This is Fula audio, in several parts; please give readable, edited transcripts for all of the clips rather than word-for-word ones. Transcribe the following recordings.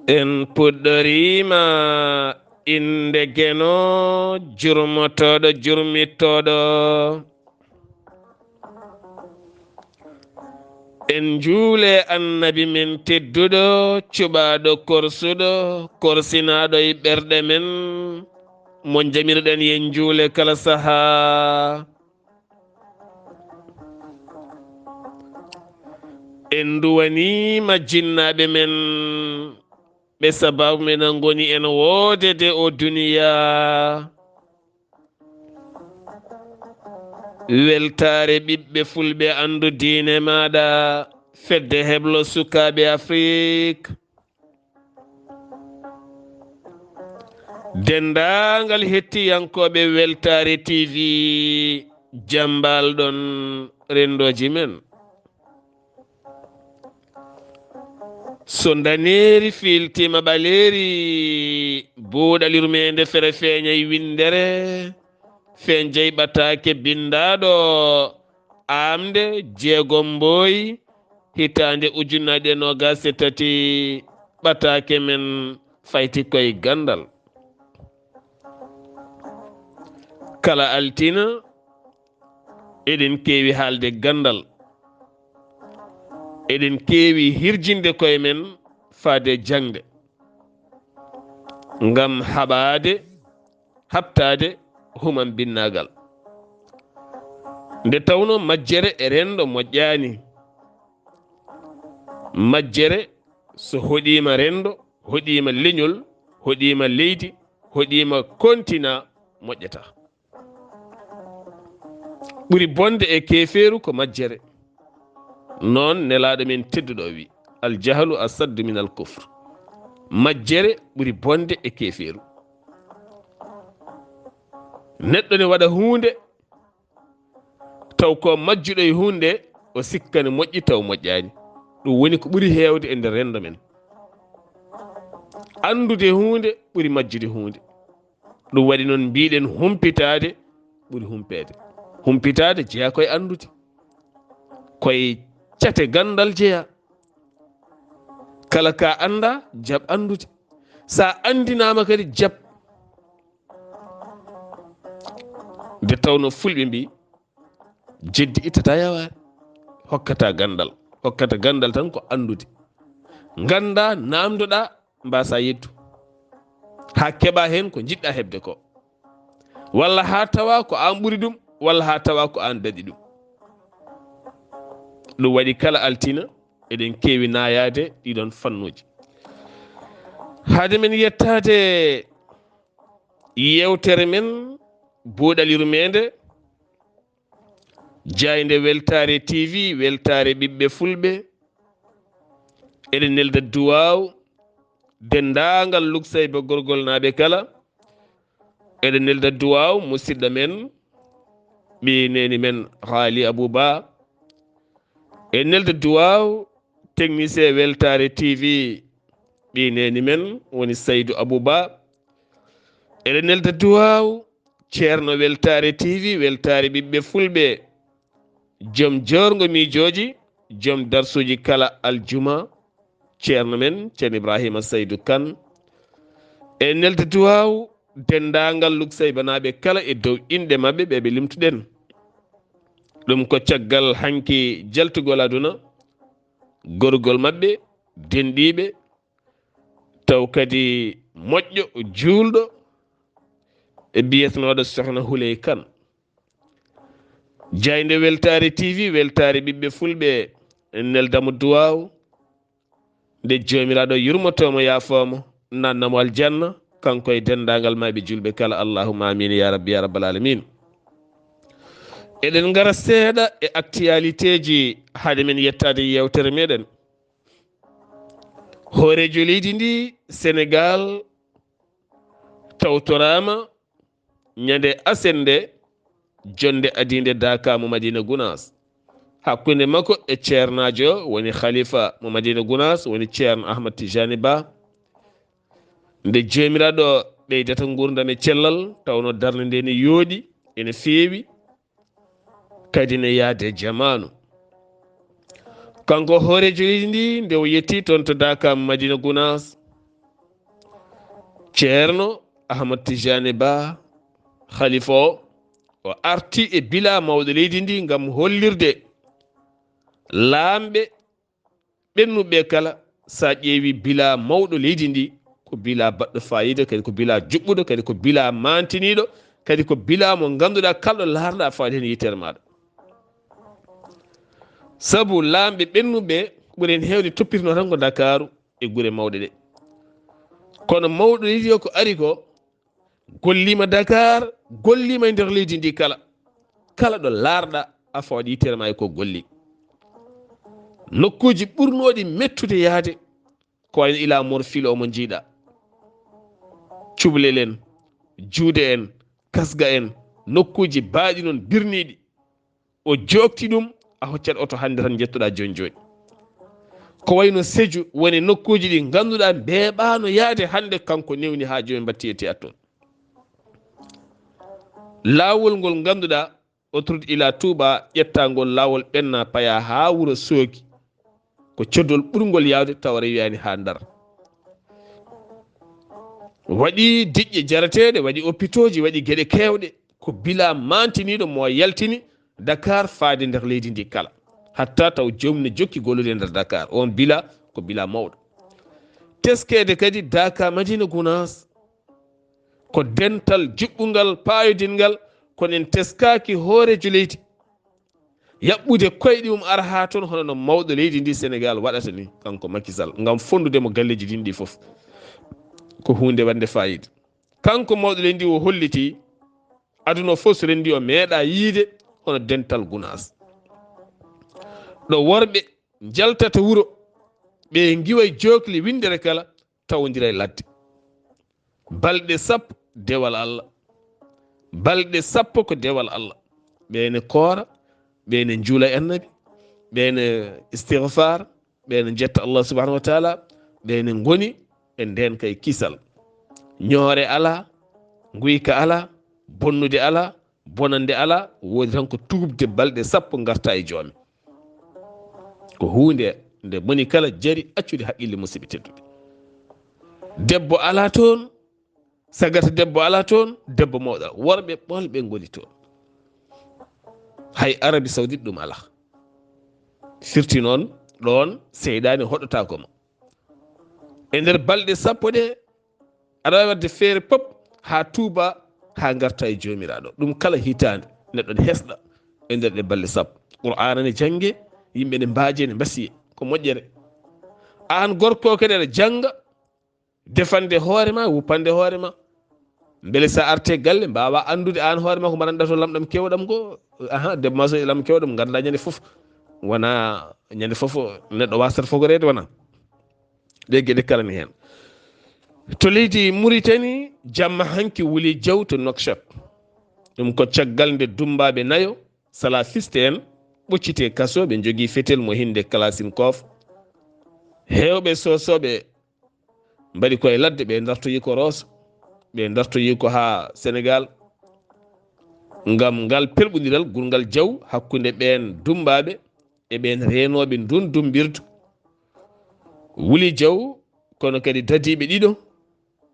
en puɗɗorima inde geno jurmotoɗo jurmittoɗo en juule annabi men tedduɗo cuɓaɗo korsuɗo korsinaɗo e ɓerɗe men mo jamirɗen yen juule kala saha. en duwanima jinnaɓe men ɓe sababu men goni en woodede o duniya weltare ɓiɓɓe fulɓe andu diine maɗa fedde heblo sukaɓe Afrique dendagal hettiyankoɓe weltare TV jambalɗon rendoji men so daneri filtima ɓaleri buuɗal yurmeende fere feeñay windere fen jeyi ɓataake bindaɗo aaɓnde jeegom mbooy hitande ujunnaɗe 23 ɓataake men fayti koye ganndal kala altina eɗen keewi haalde ganndal eɗen keewi hirjinde koye men faade jangde ngam habtade human binnagal nde tawno majjere e rendo moƴƴani majjere so hoɗima rendo hoɗima leñol hoɗima leydi hoɗima continent moƴƴata ɓuri bonde e keferu ko majjere noon nelaɗo men tedduɗo wi aljahlu asaddu min al kufre majjere ɓuri bonde e keferu neɗɗo ne waɗa hunde taw ko majjuɗo e hunde o sikkane moƴƴi taw moƴƴani ɗum woni ko ɓuri hewde e nder rendo men andude hunde ɓuri majjude hunde ɗum waɗi noon mbiɗen humpitade ɓuri humpede humpitade jeeya koye andude koye cate ganndal jeeya kala ka anda jab andude sa andinama kadi jab nde tawno fulɓe mbi jeddi ittata yawani hokkata ganndal tan ko andude ganda namdoɗa mbasa yeddu ha keɓa hen ko jiɗɗa hebde ko walla ha tawa ko an ɓuri ɗum walla ha tawa ko an daɗi ɗum ɗum waɗi kala altina eɗen keewi nayade ɗiɗon fannuji haade men yettade yewtere men buuɗal yurmeende jayde weltare TV weltare ɓiɓɓe fulɓe eɗen nelda duwaw dendagal luksayba gorgol naɓe kala eɗen nelda duwaw musidɗo men ɓineni men haali abouba eɗen nelda duwaw technicien weltare TV ɓineni men woni Saydou Abouba eɗen nelda duwaw ceerno weltare TV weltare ɓiɓɓe fulɓe joom jorgo miijoji joom darsuji kala aljuma ceerno men ceerno Ibrahima Saydou Kane eɗen nelda duwaw dendagal luksayba naɓe kala e dow inɗe mabɓe ɓeɓe limtuɗen ɗum ko caggal hanki jaltugol aduna gorgol mabɓe denɗiɓe taw kadi moƴƴo juulɗo e biyetnoɗo sohna Huley Kane jayde weltare TV weltare ɓiɓɓe fulɓe en neldamo duwaw nde jomiraɗo yurmotomo yaafomo nannamo aljanna kanko e dendagal maɓe julɓe kala allahumma amin ya rabbi ya rabbal alamin eɗen gara seeɗa e actualité ji haade men yettade yewtere meɗen hoorejo leydi ndi Sénégal tawtorama ñande asende jonde adinde Daka mo Madina Gounass hakkunde makko e ceernajo woni khalifa mo Madina Gounass woni ceerno Ahmad Tijani Ba nde jomiraɗo ɓeydata gurdam e cellal tawno darde nde ne yooɗi ene feewi kadi ne yaade jamanu kanko hoorejo leydi ndi nde o yetti toon to Daka mo Madina Gounass ceerno Ahmad Tijani Ba khalifa o arti e bila mawɗo leydi ndi ngam hollirde laamɓe ɓennuɓe kala sa ƴeewi bila mawɗo leydi ndi ko bila baɗɗo fayida kadi ko bila juɓɓuɗo kadi ko bila mantiniɗo kadi ko bila mo ganduɗa kalɗo larɗa faade hen yitere maɗa saabu laamɓe ɓennuɓe ɓuuren hewde toppitino tan ko Dakaru e guure mawɗe ɗe kono mawɗo leydi o ko ari ko gollima Dakar gollima e nder leydi ndi kala ɗo larɗa a fawaɗi yitere ma ko golli nokkuji ɓurnoɗi mettude yaade ko wayno ila morfil omo jiiɗa cubalel en juude en kasga en nokkuji baaɗi noon birniɗi o jokti ɗum a hoccat oto hande tan jettoɗa joni joni ko wayno Sédhiou woni nokkuji ɗi ganduɗa beeɓano yaade hande kanko newni ha joni batti ete atton laawol ngol ganduɗa autoroute ila Touba ƴettangol laawol ɓenna paya ha Wuro Sogi ko coddol ɓurgol yawde tawa rewiyani ha Ndar waɗi diƴƴe jarateɗe waɗi hôpitaux ji waɗi gueɗe kewɗe ko bila mantiniɗo mo yaltini Dakar faade nder leydi ndi kala hatta taw jomum ne jokki gollude e nder Dakar on bila ko bila mawɗo teskede kadi Daka Madina Gounass ko dental juɓɓungal payodingal konen teskaki hoorejo leydi yaɓɓude koyɗi mum ara ha toon hono no mawɗo leydi ndi Sénégal waɗata ni kanko Macky Sall ngam fondudemo galleji ɗin ɗi foof ko hunde wande fayida kanko mawɗo leydi ndi o holliti aduna fof so rendi o meeɗa yiide hono dental Gounass ɗo worɓe jaltata wuro ɓe giway jokli windere kala tawodira e ladde balɗe sappo dewal Allah balɗe sappo ko dewal Allah ɓene koora ɓene juula e annabi ɓene istighfar ɓene jetta Allah subhanahu wa taala ɓene goni e nden kay kisal ñoore ala guyka ala bonnude ala bonande ala woodi tan ko tubde balɗe sappo garta e joomi ko hunde nde moni kala jari accude haqqille musidɓe tedduɓe debbo ala toon sagata debbo ala toon debbo mawɗa worɓe ɓolɓe goni toon hay Arabie Saoudite ɗum ala firti noon ɗon seyɗani hoɗotakoma e nder balɗe sappo ɗe aɗa wawi wadde feere pop ha Touba ha garta e jomiraɗo ɗum kala hitande neɗɗo ne hesɗa e nder ɗe balɗe sappo Qur'ana ne jangge yimɓe ne mbaaje ne mbasiye ko moƴƴere an gorko kadi aɗa janga defande hoorema wuppande hoorema beele sa arte galle mbawa andude an hoorema ko mbaɗanɗa to lamɗam kewɗam ko debbo ma so lam kewɗam ganduɗa ñande foof wona ñande foof neɗɗo wasata fogorede wona ɗe gueɗe kala ni hen to leydi Mauritanie jamma hanki Wuli Diaw to Nouakchott ɗum ko caggal nde dumbaɓe nayo salafiste en ɓoccite kaso ɓe jogui fetel mo hinde Kalashnikov hewɓe sosoɓe mbaɗi koye ladde ɓe dartoyi ko Rosso ɓe dartoyi ko ha Sénégal ngam ngal pelɓodiral gurgal jaw hakkude ɓen dumbaɓe e ɓen renoɓe ndun dumbirdu Wuli Diaw kono kadi dadiɓe ɗiɗo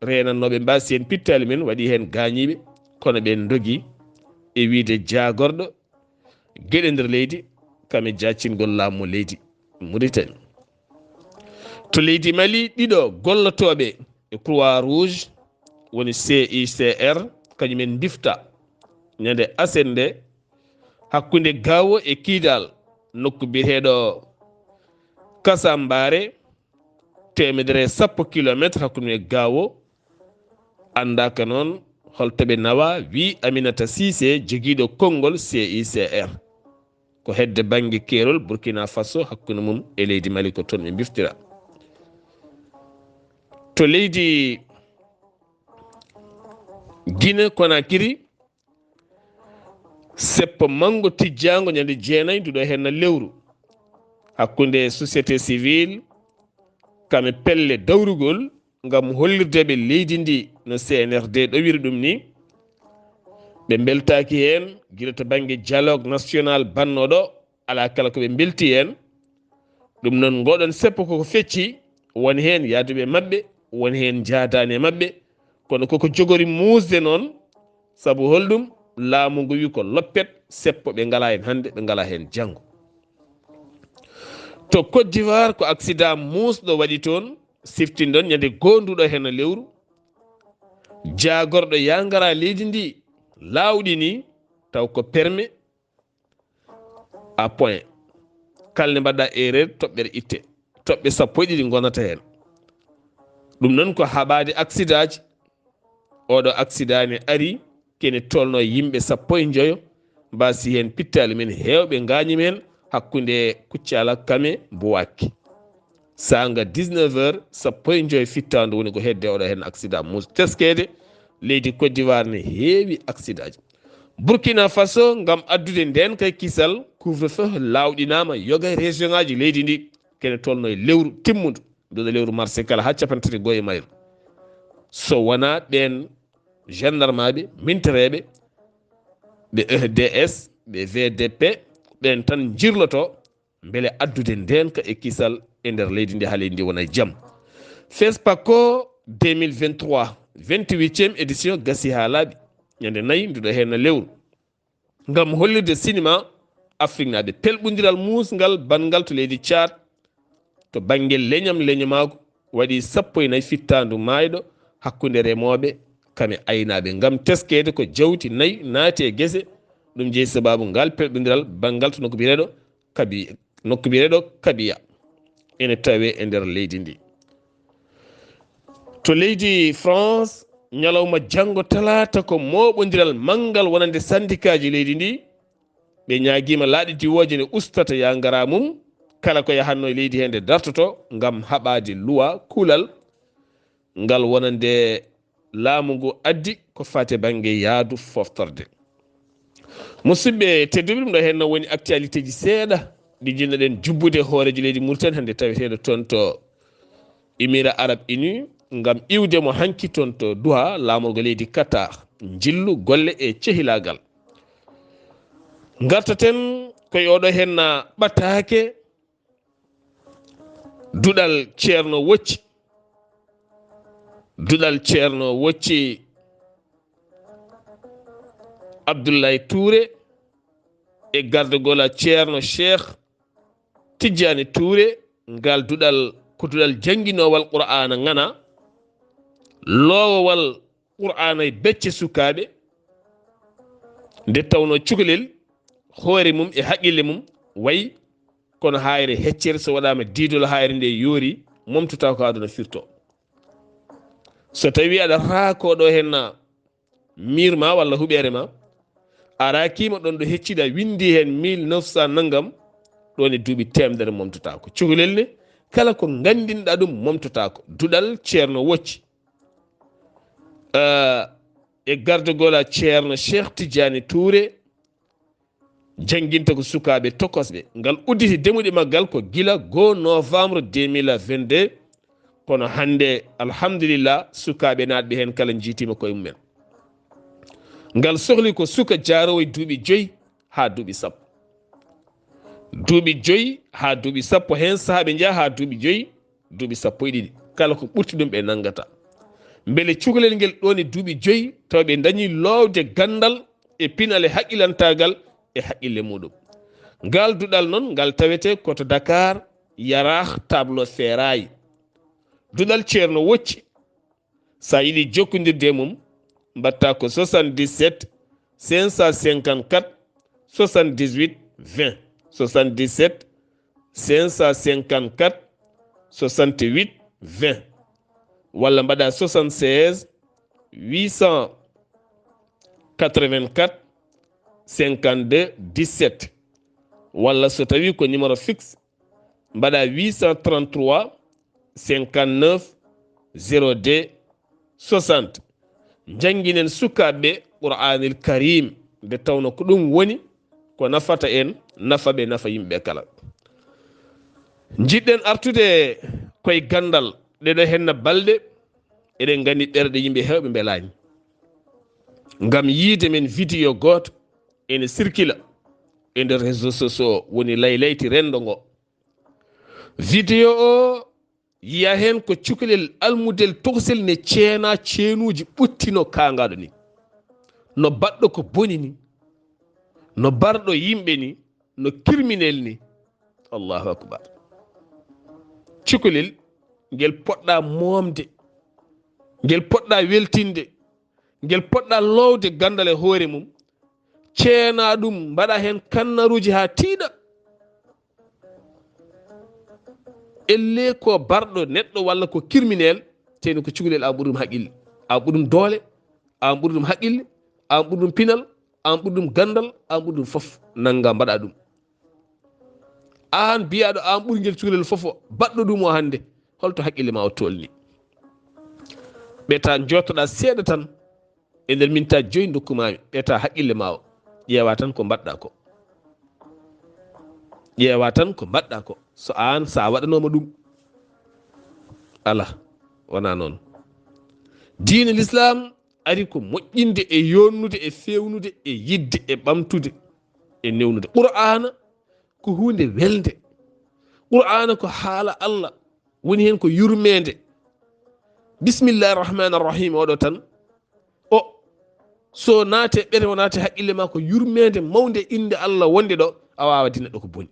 renannoɓe mbasi hen pittali men waɗi hen gañiɓe kono ɓen dogui e wiide jagorɗo gueɗe nder leydi kame jaccingol laamu leydi Mauritanie to leydi Mali ɗiɗo gollotoɓe e Croix Rouge woni CICR kañumen bifta ñande asende hakkude Gawo e Kidal nokku biyeteɗo Kasambare 110 kilométre hakkude Gawo andaka noon holtoɓe nawa wi Aminata Cissé joguiɗo konngol CICR ko hedde banggue keerol Burkina Faso hakkude mum e leydi Mali ko toon ɓe biftira to leydi Guinée Conakry seppo mango tijjango ñande jeenayi nduɗo henna lewru hakkunde société civile kame pelle dawrugol ngam hollirdeɓe leydi ndi no CNRD ɗowiri ɗum ni ɓe beltaki hen guila to banggue dialogue national bannoɗo ala kala koɓe belti hen ɗum noon ngoɗon seppo koko fecci woni hen yaaduɓe mabɓe woni hen jaadani e mabɓe kono koko jogori musde noon saabu holɗum laamu ngu wi ko loppet seppo ɓe ngala hen hande ɓe ngala hen janggo to Côte d'Ivoire ko accident musɗo waɗi toon siftinɗon ñande gonduɗo hen e lewru jagorɗo yangara leydi ndi lawɗi ni taw ko permis à point kalne mbaɗɗa erreur toɓɓere itte toɓɓe sappo e ɗiɗi gonata hen ɗum noon ko haɓade accident ji oɗo accident ne ari kene tolno yimɓe sappo e joyo mbasi hen pittali men hewɓe gañimi hen hakkude Kuccala Kame Bouwaki sanga 19h sappo e joyo fittandu woni ko hedde oɗo hen accident mus teskede leydi Côte d'Ivoire ne heewi accident ji Burkina Faso ngam addude nden kay kisal couvre-feu lawɗinama yoga région ngaji leydi ndi kene tolno e lewru timmudu nduɗo lewru mars kala ha capantati goye mayru so wona ɓen gendarme aɓe mintereɓe ɓe EDS ɓe VDP ɓen tan jirloto beele addude ndenka e kisal e nder leydi ndi ha leydi ndi wona jaam FESPACO 2023 28e édition gasi ha laaɓi ñande nayyi nduɗo hen lewru ngam hollirde cinéma Afrique naɓe pelɓodiral musgal bangal to leydi Tchad to bangel leñamago waɗi 14 fittandu mayɗo hakkude remoɓe kame aynaɓe ngam teskede ko jawti nayyi naati e guese ɗum jeeyi sababu ngal pelɓodiral bangal to nokku biyeɗo Kabiya ene tawe e nder leydi ndi to leydi France ñalawma janggo talata ko moɓodiral manggal wonande syndicat ji leydi ndi ɓe ñaguima laaɗi diwoje ne ustata ya ngara mum kala ko yahanno e leydi hende dartoto ngam haɓade loi kulal ngal wonande laamu ngu addi ko fate banggue yaadu foftorde musidɓe tedduɓe ɗum ɗo henno woni actualité ji seeɗa ɗi jinnoɗen jubbude hooreji leydi Mauritanie hande taweteɗo toon to Émirats Arabes Unis ngam iwdemo hanki toon to Doha laamorgo leydi Qatar jillu golle e cehilagal gartaten koye oɗo henna ɓataake duɗal ceerno wocci Abdullaahi Touré e gardagola ceerno Cheikh Tidiane Touré ngal duɗal ko duɗal janginowal qur'ana ngana loowowal qur'ana e becce sukaɓe nde tawno cukalel hoore mum e haqqille mum wayi kono hayre heccere so waɗama diidol hayre nde yoori momtuta ko aduna firto so tawi aɗa raakoɗo henna mirma walla huɓere ma arakima ɗon ɗo heccida windi hen 1900 naggam ɗon e duuɓi temedere momtotako cukalel ne kala ko gandinɗa ɗum momtotako duɗal ceerno wocci e gardagola ceerno Cheikh Tidiane Touré janguinta ko sukaɓe tokosɓe ngal udditi demuɗe maggal ko gila 1 novembre 2022 kono hande alhamdulillah sukaɓe natɓe hen kala jiitima koye mumen ngal sohli ko suka jaarowo e duuɓi 5 ha duuɓi 10 duuɓi 5 ha duuɓi 10 hen sahaɓe jaa ha duuɓi 5 duuɓi 12 kala ko ɓurti ɗum ɓe nangata beele cukalel ngel ɗon e duuɓi 5 taw ɓe dañi lowde gandal e pinal e haqqilantagal e haqqille muɗum ngal duɗal noon ngal tawete koto Dakar Yarah tableau ferraille duɗal ceerno wocci sa yiɗi jokkodirde mum mbatta ko 77 554 78 20 77 554 68 20 walla mbaɗa 76 884 52 17 walla so tawi ko numéro fixe mbaɗa 833 59 02 60 janginen sukaɓe qur'anil karim nde tawno ko ɗum woni ko nafata en nafa ɓe nafa yimɓe kala. jiɗɗen artude koye ganndal ɗeɗo henna balɗe eɗen gandi ɗerɗe yimɓe hewɓe belani ngam yiide men vidéo goto ene circula e nder réseaux sociaux woni laylayti rendo ngo. vidéo o yiya hen ko cukalel almudel tokosel ne ceena ceenuji ɓuttino kangaɗo ni, no baɗɗo ko boni ni, no barɗo yimɓe ni, no criminel ni. allahu akbar. cukalel ngel poɗɗa momde, ngel poɗɗa weltinde, ngel poɗɗa lowde gandal e hoore mum, ceena ɗum mbaɗa hen kannaruji ha tiiɗa. elle ko barɗo neɗɗo walla ko criminel teni ko cukalel an ɓurɗum haqqille, an ɓurɗum doole, an ɓurɗum haqqille, an ɓurɗum pinal, an ɓurɗum gandal, an ɓurɗum fof nanga mbaɗa ɗum. an biyaɗo an ɓurguel cukalel fofo baɗɗo ɗum o hande holto haqqille ma o tolni. ɓeta jottoɗa seeɗa tan e nder minta joyi dokkumami ɓeta haqqille ma o ƴeewa tan ko mbaɗɗa ko, ƴeewa tan ko mbaɗɗa ko. so an sa waɗanoma ɗum ala wona noon. diine l'islam ari ko moƴƴinde e yonnude e fewnude e yidde e ɓamtude e newnude. qur'ana ko hunde welde, qur'ana ko haala allah woni hen ko yurmeende. bismillahi rahmani rahim oɗo tan o so naate ɓere o naate haqqille ma ko yurmeende mawde inde allah wonde ɗo a wawa dina ɗo ko boni.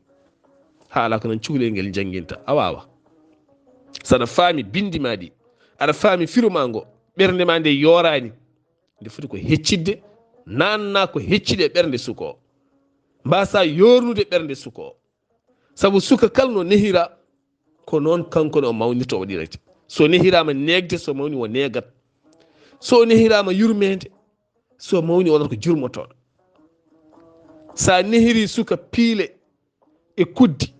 haala ko nan cukalel ngel janginta a wawa. saɗa faami bindi ma ɗi, aɗa faami firma ngo, ɓernde ma nde yorani, nde foti ko heccidde nanna ko hecciɗe ɓernde suka o, mbasa yornude ɓernde suka o. saabu suka kala no nehira ko noon kankone o mawnirta o waɗirete. so nehirama negde so mawni o negat, so nehirama yurmede so mawni wonata ko jurmotoɗo. sa nehiri suka piile e kuddi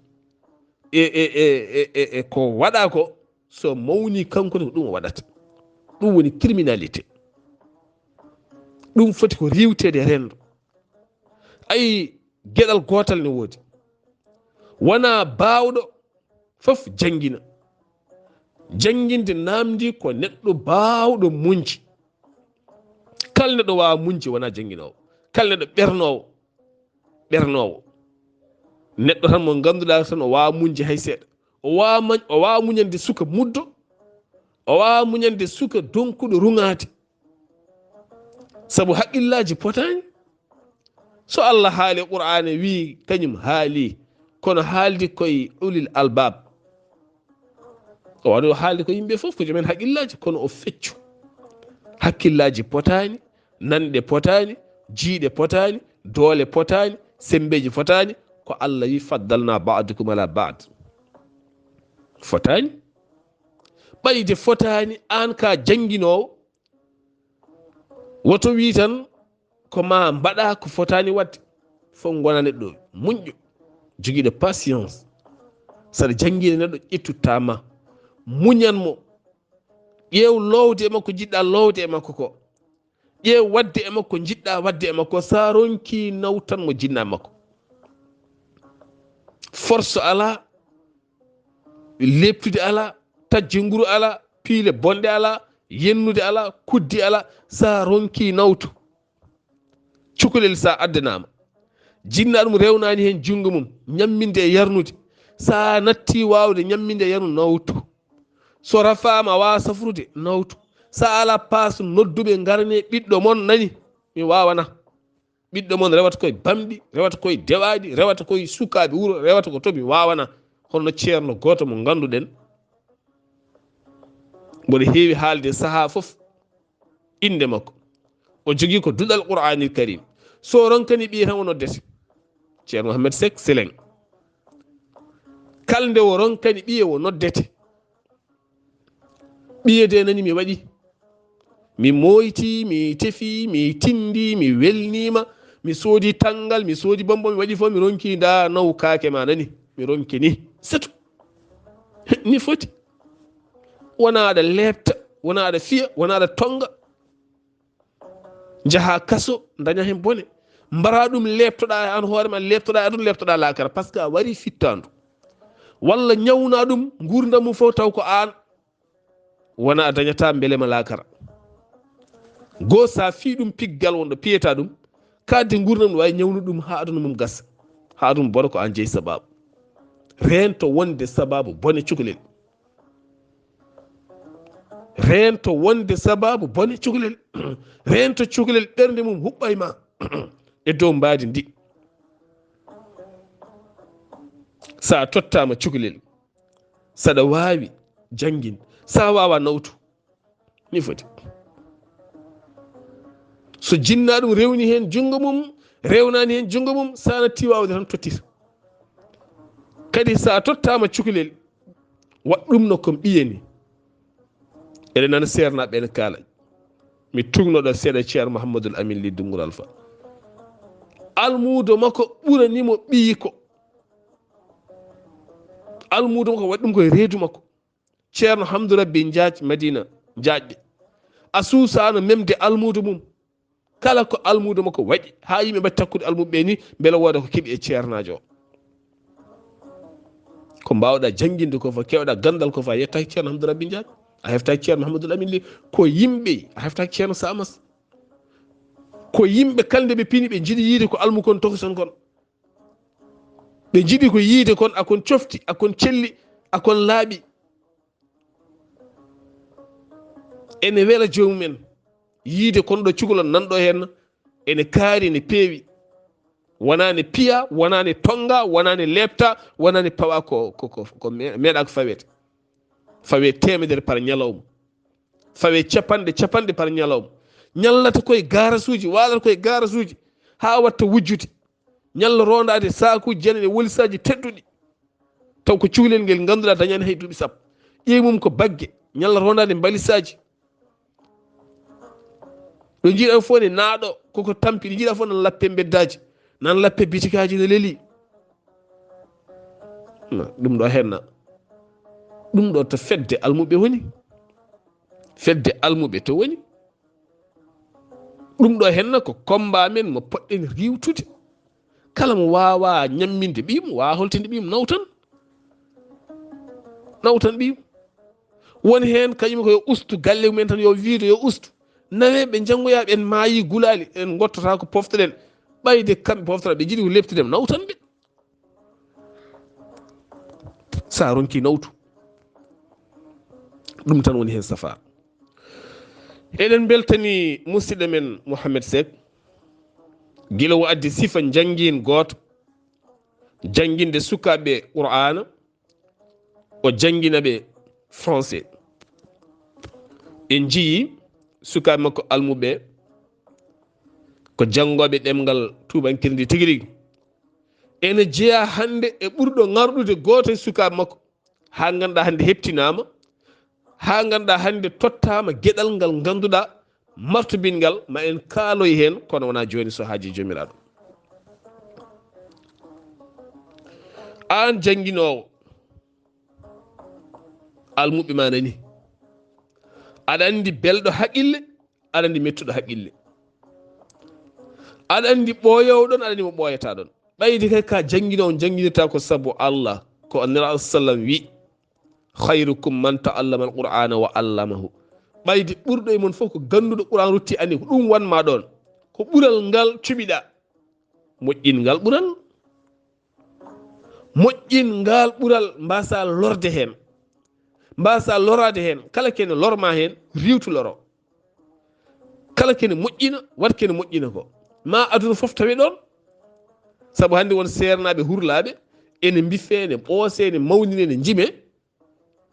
e ko waɗa ko so mawni kankone ko ɗum o waɗata. ɗum woni criminalité, ɗum foti ko riwtede rendo. ayi gueɗal gotal ne woodi, wona bawɗo fof jangina. janginde namdi ko neɗɗo bawɗo munci. kala neɗɗo wawa munci wona janginowo, kala neɗɗo ɓernowo neɗɗo tan mo ganduɗa tan o wawa munji hay seeɗa. o wawa muñande suka muddo, o wawa muñande suka donkuɗo rungade, saabu haqqillaji potani. so allah haali qur'ana wi kañum haali kono haaldi koye ulil albab, o waɗa o haaldi ko yimɓe fof ko joomen haqqillaji, kono o feccu. hakkillaji potani, nanɗe potani, jiiɗe potani, doole potani, sembeji fotani. ko allah wi faddalna ba'dukum ala ba'd, fotani. ɓayde fotani an ka janginowo woto wi tan ko ma mbaɗa ko fotani wadde. fof gona neɗɗo muñƴo joguiɗo patience. saɗa jangguine neɗɗo ƴettuttama muñanmo, ƴeew lowde e makko jiɗɗa lowde e makko ko, ƴeew wadde e makko jiɗɗa wadde e makko. sa ronki nawtan mo jinna makko. force ala, leptude ala, tajji nguru ala, piile bonde ala, yennude ala, kuddi ala. sa ronki nawtu cukalel sa addanama, jinna ɗum rewnani hen jungo mum ñamminde e yarnude. sa natti wawde ñamminde e yarnude nawtu. so rafama wawa safrude nawtu. sa ala passe nodduɓe garane ɓiɗɗo mon nani mi wawana. ɓiɗɗo mon rewata koye bamɗi, rewata koye dewaɗi, rewata koye sukaɓe wuuro, rewata ko to mi wawana. holno ceerno goto mo ganduɗen mboɗo heewi haalde saaha foof inde makko, o jogui ko duɗal qur'anil karim. so ronkani ɓiye tan o noddete ceerno Mohamed Seck Seleng. kala nde o ronkani ɓiye o noddete. ɓiye de nani mi waɗi, mi moyti, mi tefi, mi tindi, mi welnima, mi soodi tangal, mi soodi bombo, mi waɗi fof mi ronki da naw kaake ma nani mi ronki ni seto ni foti. wona aɗa leɓta wona aɗa fiya wona aɗa tonga jaha kaso daña hen bone mbara ɗum leptoɗa an hoorema leptoɗa adun leptoɗa lakara par ce que a wari fittandu walla ñawna ɗum gurdam mum fof taw ko an wona a dañata belema lakara goo sa fi ɗum piggal wonɗo piyeta ɗum kadde gurdam ɗum wawi ñawnu ɗum ha aduna mum gasa ha aduna bona ko an jeeyi sababu rento wonde sababu bone cukalel rento wonde sababu bone cukalel rento cukalel ɓernde mum huɓɓay ma e dow mbadi ndi sa tottama cukalel saɗa wawi jangin sa wawa nawtu ni foti so jinna ɗum rewni hen jungo mum rewnani hen jungo mum sa natti wawde tan tottita kadi sa tottama cukalel wat ɗum no kom ɓiyeni eɗen nana sernaɓe ene kaala mi tugnoɗo seeɗa ceerno mouhamadoul amin li dungur alpha almudo makko ɓuranimo ɓiyi ko almudo makko waɗi ɗum koye reedu makko ceerno hamdou rabbi jaaj madina jaajɓe a suusano memde almudo mum kala ko almudo makko waɗi ha yimɓe mbatti takkude almuɓe ni beele wooda ko keeɓi e ceernajo o ko mbawɗa jangguinde ko fa kewɗa gandal ko fa yettaki ceerno hamdou rabbi jaaj a heftaki ceerno mouhamadoul amin li ko yimɓe a heftaki ceerno samas ko yimɓe kalde ɓe pini ɓe jiiɗi yiide ko almu kon tokoson kon ɓe jiiɗi ko yiide kon akon cofti akon celli akon laaɓi ene wela jomumen yiide kon ɗo cukalon nanɗo hen ene kaari ne peewi wona ne piya wona ne tonga wona ne leɓta wona ne pawa ko meeɗa ko fawete fawe temedere par ñalawma fawe capanɗe par ñalawma ñallata koye garasuji walata koye garasuji ha watta wujjude ñalla rondade sakuji janane wolisaji tedduɗi taw ko cukalel ngel ganduɗa dañani hay duuɓi sappo ƴeewi mum ko baggue ñalla rondade balisaji ɗo jiiɗa fof ne naaɗo koko tampi ɗo jiiɗa fof nan lappe beddaji nan lappe bitikaji ne leeli ɗum ɗo henna ɗum ɗo to fedde almuɓe woni fedde almuɓe to woni ɗum ɗo henna ko combat men mo poɗɗen riwtude kala mo wawa ñamminde ɓiyum wawa holtinde ɓiyum nawtan ɓiyum woni hen kañum ko yo ustu galle mumen tan yo wiido yo ustu nawe ɓe janggoyaɓe en maayi gulali en gottata ko poftoɗen ɓayde kamɓe poftora ɓe jiiɗi ko leptidem nawtan ɓe sa ronki nawtu ɗum tan woni hen safar eɗen beltani musidɗo men Mouhamed Seck guila o addi sifa jangguin goto jangguinde sukaɓe qur'ana o jangguinaɓe français en jiyi sukaɓe makko almuɓe ko janggoɓe ɗemgal tubankire ndi tigui rigui ene jeeya hande e ɓurɗo ngarɗude goto e sukaɓe makko ha ganduɗa hande heptinama ha ganduɗa hande tottama gueɗal ngal ganduɗa martobingal ma en kaaloy hen kono wona joni so haaji jomiraɗo an jangguinowo almuɓe ma nani aɗa andi belɗo haqille aɗa andi mettuɗo haqille aɗa andi ɓoyowɗon aɗa andi mo ɓoyata ɗon ɓayde kay ka jangguinowo jangguinirta ko saabu Allah ko annabi sallam wi khayrukum man ta'allama al-qur'ana wa 'allamahu ɓayde ɓurɗo e mon fof ko ganduɗo qur'an rutti andi ko ɗum wanma ɗon ko ɓural ngal cuɓiɗa moƴƴingal ɓural moƴƴingal ɓural mbasa lorde hen mbasa lorade hen kala kene lorma hen riwtu loro kala kene moƴƴina wat kene moƴƴina ko ma aduna foof tawe ɗon saabu hande won sernaɓe hurlaɓe ene biffe ne ɓoose ne mawnine ne jime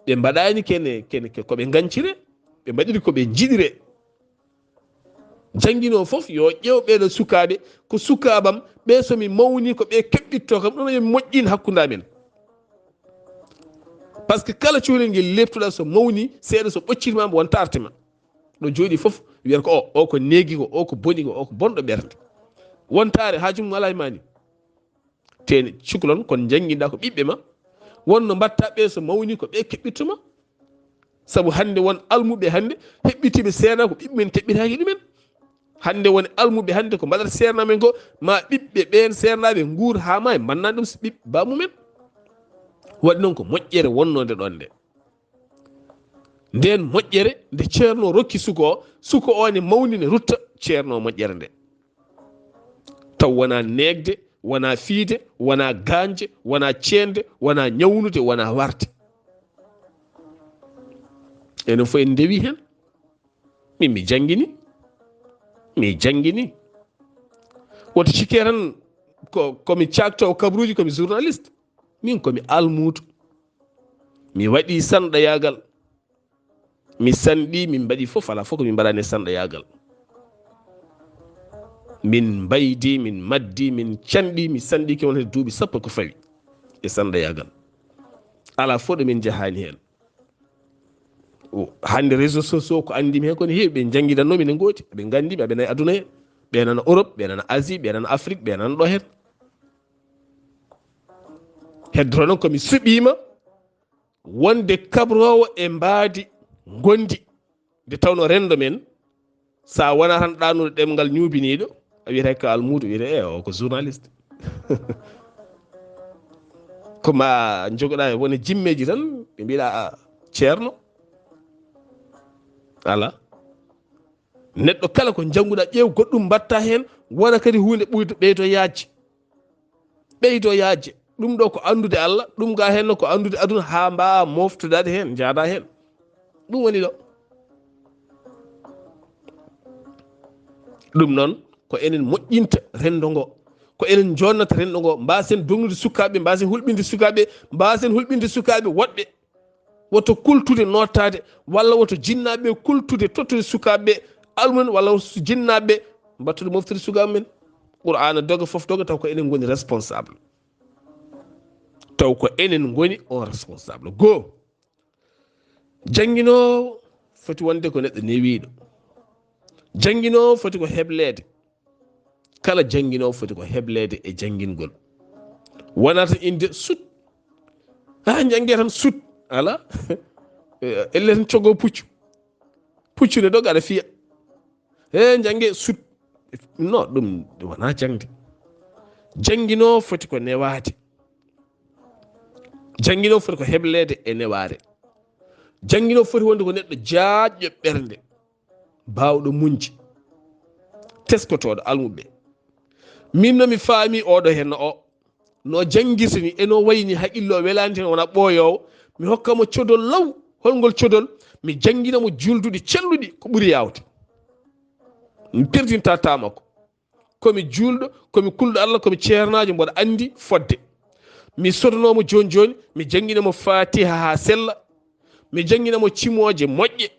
ɓe mbaɗani kene koɓe gancire ɓe mbaɗiri koɓe jiɗire jangguino foof yo ƴeew ɓeɗo sukaɓe ko sukabam ɓe somi mawni ko ɓe keɓɓitto kam ɗum yomi moƴƴin hakkude amen par ce que kala cukalel ngel leptuɗa so mawni seeɗa so ɓoccitmama wonta artema ɗo jooɗi foof wiyata ko o ko neegui ko o ko boni ko o ko bonɗo ɓerde wontare hajumum ala e mani tene cukalon kon jangguinɗa ko ɓiɓɓe ma wonno mbatta ɓe so mawni ko ɓe keɓɓittoma sabu hande won almuɓe hande heɓɓitiɓe seena ko ɓiɓɓe men teɓɓitaki ɗumen. hande woni almuɓe hande ko mbaɗata serna men ko ma ɓiɓɓe ɓen sernaɓe guur ha ma e mannani ɗum so ɓiɓɓe bamumen. waɗi noon ko moƴƴere wonnode ɗon nde. nden moƴƴere nde ceerno rokki suko o ne mawni ne rutta ceerno moƴƴere nde taw wona negde wona fiide wona ganje wona ceende wona ñawnude wona warte. enen fof en dewi hen. min mi jangguini woto cikke tan komi caktowo kabruji komi journaliste. min komi almudo mi waɗi sanɗoyagal mi sanɗi min mbaɗi fof ala fof komin mbaɗani sanɗoyagal. min mbaydi min maddi min canɗi mi sanɗi ke won hen duuɓi sappo ko fawi e sanɗoyagal ala fof ɗo min jahani hen. hande réseaux sociaux ko andimi hen kone heewi ɓe jangguidannomi ne gooti ɓe gandimi aɓe nayi aduna hen ɓe nana Europe ɓe nana Asie ɓe nana Afrique ɓe nana ɗo hen. heddoto noon komi suɓima wonde kabrowo e mbaadi gondi nde tawno rendo men sa wona tan ɗanuɗo ɗemgal ñubiniɗo a wiyata ko almudo wiyete o ko journaliste. koma jogoɗa wona jimmeji tan ɓe mbiɗa ceerno ala neɗɗo kala ko jannguɗa ƴeew goɗɗum mbatta hen wona kadi hunde ɓeydo yaajje ɗum ɗo ko andude Allah ɗum ga hen ko andude aduna ha mbawa moftudade hen jaada hen ɗum woni ɗo. ɗum noon ko enen moƴƴinta rendo ngo ko enen jonnata rendo ngo mbasen donnude sukaɓe mbasen hulɓinde sukaɓe mbasen hulɓinde sukaɓe woɗɓe woto kultude nottade walla woto jinnaɓe kultude tottude sukaɓe almumen walla jinnaɓe mbattude moftude sukaɓe men. qur'ana doga foof doga taw ko enen goni responsable on responsable. goo jangguinowo foti wonde ko neɗɗo newiɗo. jangguinowo foti ko heblede. kala jangguinowo foti ko heblede e janguingol wona tan inde sut janggue tan sut ala elle tan cogo puccu ne doga aɗa fiya janggue sut non ɗum wona jangde. jangguinowo foti ko newade. jangguinowo foti ko heblede e neware. jangguinowo foti wonde ko neɗɗo jaajƴo ɓernde bawɗo munji teskotoɗo almuɓe. min nomi faami oɗo henno o no janggirta ni eno wayni haqqillo welani ten wona ɓooyowo mi hokkamo codol law. holngol codol mi jangguinamo julduɗi celluɗi ko ɓuuri yawde. mi perdinta tamakko komi julɗo komi kulɗo Allah komi ceernajo mboɗo andi fodde. mi sodonomo joni mi jangguinamo fatiha ha sella mi jangguinamo cimoje moƴƴe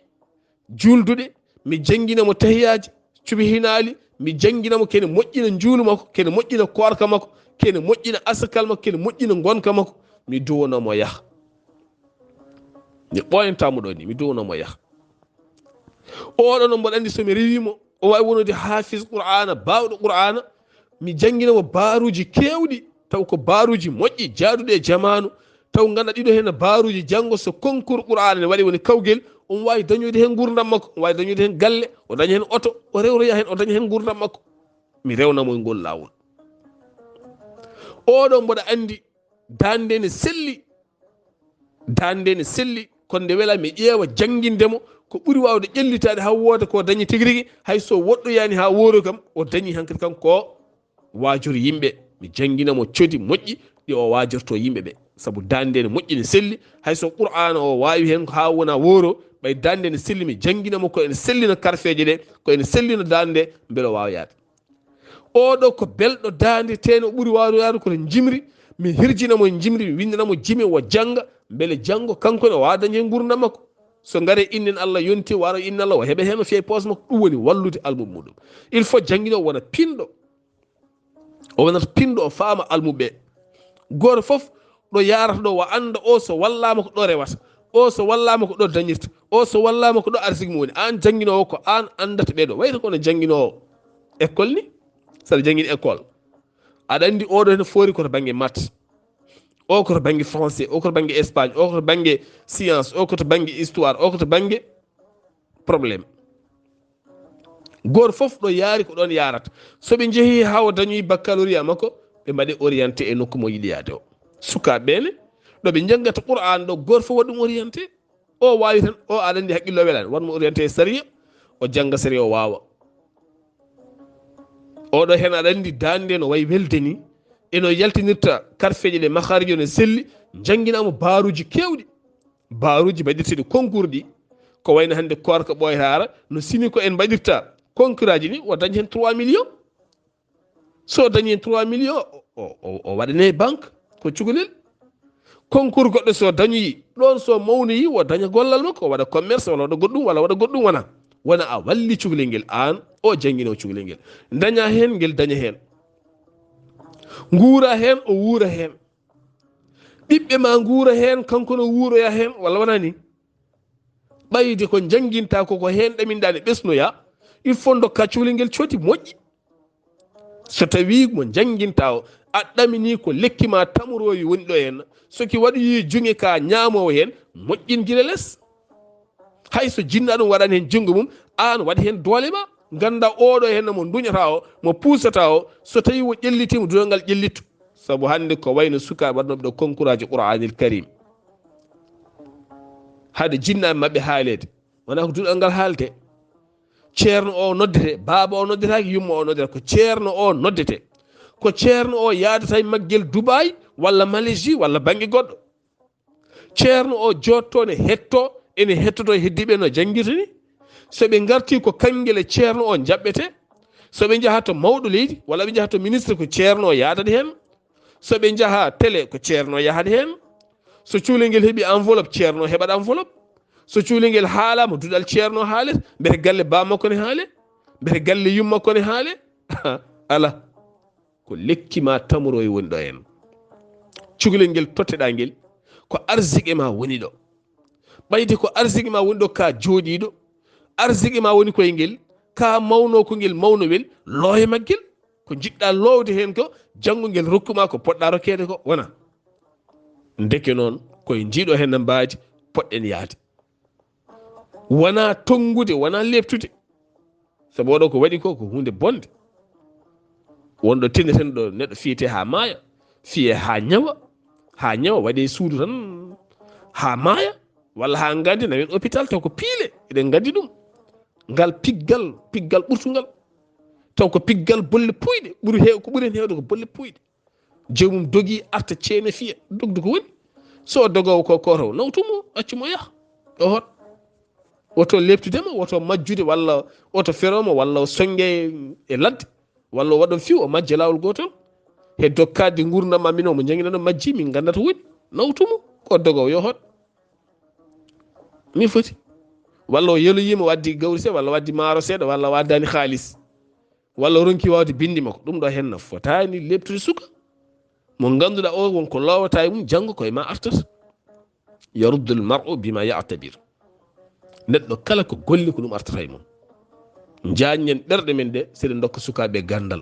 julduɗe mi jangguinamo tahiyaji cubihinali mi jangguinamo kene moƴƴina juulu makko kene moƴƴina korka makko kene moƴƴina asakal makko kene moƴƴina gonka makko mi duwanomo yaaha. mi ɓoyantamo ɗo ni mi duwanomo yaaha. oɗo no mboɗo andi somi rewimo o wawi wonude hafiz qur'ana bawɗo qur'ana mi jangguinamo baruji kewɗi taw ko baruji moƴƴi jaaduɗe e jamanu taw ganda ɗiɗo hen baruji janggo so concours qur'ana ne waɗi woni kawguel on wawi dañoyde hen gurdam makko on wawi dañoyde hen galle o daña hen oto o rewroya hen o daña hen gurdam makko mi rewnamo e ngol lawol. oɗo mboɗo andi dande ne selli kono nde wela mi ƴeewa jangguindemo ko ɓuuri wawde ƴellitade ha wooda ko dañi tigui rigui hayso woɗɗoyani ha woro kam o dañi hankkadi kanko wajur yimɓe. mi jangguinamo codi moƴƴi ɗi o wajorto yimɓeɓe saabu dande ne moƴƴi ne selli hayso qur'ana o wawi hen ha wona woro ɓay dande ne selli mi jangguinamo ko ene sellino karfeje ɗe ko ene sellino dande beele o wawa yaade. oɗo ko belɗo dande teno ɓuuri wawde yaade kono jimri mi hirjinamo jimri mi windanamo jimi o jangga beele janggo kankone o wawa dañi hen gurdam makko. so gaare innen Allah yonti waro inna Allah o heeɓe hen o fiya poos makko. ɗum woni wallude almum muɗum. il faut jangguinowo wona pinɗo o wonata pinɗo o faama almuɓe. goto foof ɗo yarata ɗo o anda o so wallama ko ɗo rewata o so wallama ko ɗo dañirta o so wallama ko ɗo arsigi mum woni. an jangguinowo ko an andata ɓeɗo wayta kono jangguinowo école ni saɗa jangguini école aɗa andi oɗo hen foori koto banggue maths o koto banggue français o koto banggue espagne o koto banggue science o koto banggue histoire o koto banggue probléme goto foof ɗo yaari ko ɗon yarata soɓe jeehi hawa dañoyi baccaloria makko ɓe mbaɗi orienté e nokku mo yiɗi yaade o sukaɓeɓene ɗoɓe janggata qur'an ɗo goto foof waɗi ɗum orienté o wawi tan o aɗa andi haqqillo welani wanmo orienté e sérieux o jangga sérieux o wawa oɗo hen aɗa andi dande no wayi welde ni eno yaltinirta karfeje ɗe mahariji no selli jangguinamo baruji kewɗi baruji mbaɗirteɗi concours ɗi ko wayno hande korka ɓoytara no sini ko en mbaɗirta concours aji ni o dañi hen 3 millions so dañi hen 3 millions o waɗane banque ko cukalel concours goɗɗo so dañoyi ɗon so mawnoyi o daña gollal makko o waɗa commerce walla waɗa goɗɗum walla waɗa goɗɗum wona a walli cukalel ngel an o jangguino cukalel ngel daña hen ngel daña hen guura hen o wuura hen ɓiɓɓe ma guura hen kanko no wuuroya hen walla wona ni ɓayde ko janguinta koko hen ɗaminɗani ɓesnoya il faut dokka cukalel ngel cooti moƴƴi so tawi mo janguinta o a ɗamini ko lekki ma tamoroyi woni ɗo henna soki waɗoyi junge ka ñamowo hen moƴƴin guila less hayso jinna ɗum waɗani hen junggo mum an waɗi hen doole ma ganda oɗo henna mo duñata o mo pusata o so tawi o ƴellitimo dunal ngal ƴellittu saabu hande ko wayno sukaɓe waɗnoɓe ɗo concours aji qur'anil karim haade jinnaɓe mabɓe haalede wona ko dunal ngal haalte ceerno o noddete baaba o noddetaki yumma o noddeta ko ceerno o noddete ko ceerno o yadata e maggel Dubai walla Malaisie walla banggue goɗɗo ceerno o jotto ne hetto ene hettoto heddiɓe no janguirta ni soɓe garti ko kangel e ceerno o jaɓɓete soɓe jaaha to mawɗo leydi walla ɓe jaaha to ministre ko ceerno o yadata hen soɓe jaaha télé ko ceerno yahata hen so cukalel ngel heeɓi enveloppe ceerno heɓat enveloppe so cukalel ngel haalama duɗal ceerno haalet mbete galle bammakko ne haale mbete galle yummakko ne haale ala ko lekki ma tamoro e woni ɗo hen cukalel ngel totteɗa ngel ko arsique ma woni ɗo ɓayde ko arsique ma woni ɗo ka jooɗiɗo arsique ma woni koye ngel ka mawno ko ngel mawnowel looye maggel ko jiɗɗa lowde hen ko janggo ngel rokkuma ko poɗɗa rokkede ko wona deke noon koye jiiɗo hen no mbaadi poɗɗen yaade wona tongude wona lebtude sabu oɗo ko waɗi ko ko hunde bonde wonɗo tinneten ɗo neɗɗo fiyete ha maaya fiye ha ñawa waɗe suudu tan ha maaya walla ha gandi nawen hôpital taw ko piile eɗen gandi ɗum ngal piggal ɓurtugal taw ko piggal bolle puyɗe ko ɓuren hewde ko bolle puyɗe jomum dogui arta ceene fiya dogdu ko woni so dogowo ko koto nawtumo accumo yaha o hot woto leptudema woto majjude walla oto feroma walla o songue e ladde walla o waɗon fiw o majje lawol gotol he dokkade gurdam amin o mo jangguino majji min gandata woni nawtumo ko dogowo yo hot min foti walla o yeloyima waddi gawri seeɗa walla waddi maaro seeɗa walla waddani haalis walla o ronki wawde bindi makko ɗum ɗo henna fotani leptude suka mo ganduɗa o wonko lowata e mum janggo koye ma artata yaruddul mar'u bima ya'tabir neɗɗo kala ko golli ko ɗum artata e mum jañen ɗerɗe men ɗe seɗen dokka sukaɓe gandal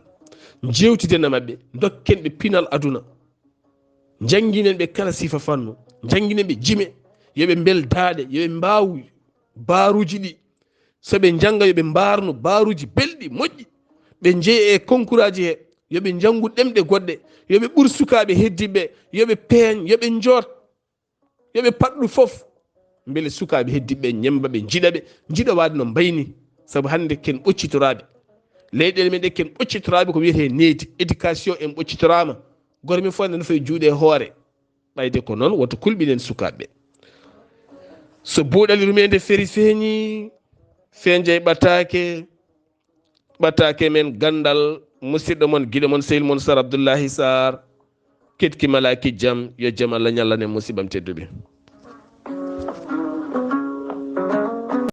jewtiden e mabɓe dokken ɓe pinal aduna janguinen ɓe kala sifa fannu janguinen ɓe jime yoɓe beldade yoɓe mbaw baruji ɗi soɓe jangga yoɓe mbarno baruji belɗi moƴƴi ɓe jeeye e concours aji he yoɓe jangu ɗemɗe goɗɗe yoɓe ɓuur sukaɓe heddiɓe yoɓe peeñ yoɓe joot yoɓe patɗu foof beele sukaɓe heddiɓe ñembaɓe jiiɗa wade no mbayni saabu hande ken ɓoccitoraɓe leyɗele men ɗe ken ɓoccitoraɓe ko wiyete needi éducation en ɓoccitorama goto min fof ne nafa e juuɗe hoore ɓayde ko noon woto kulɓinen sukaɓeɓe so buuɗal yurmeende feri feeñi feeñje ɓataake men ganndal musidɗo mon giɗo mon sehil mon Sar Abdullaahi Saar ketki malaki jam yo jam Allah ñallanen musibam tedduɓe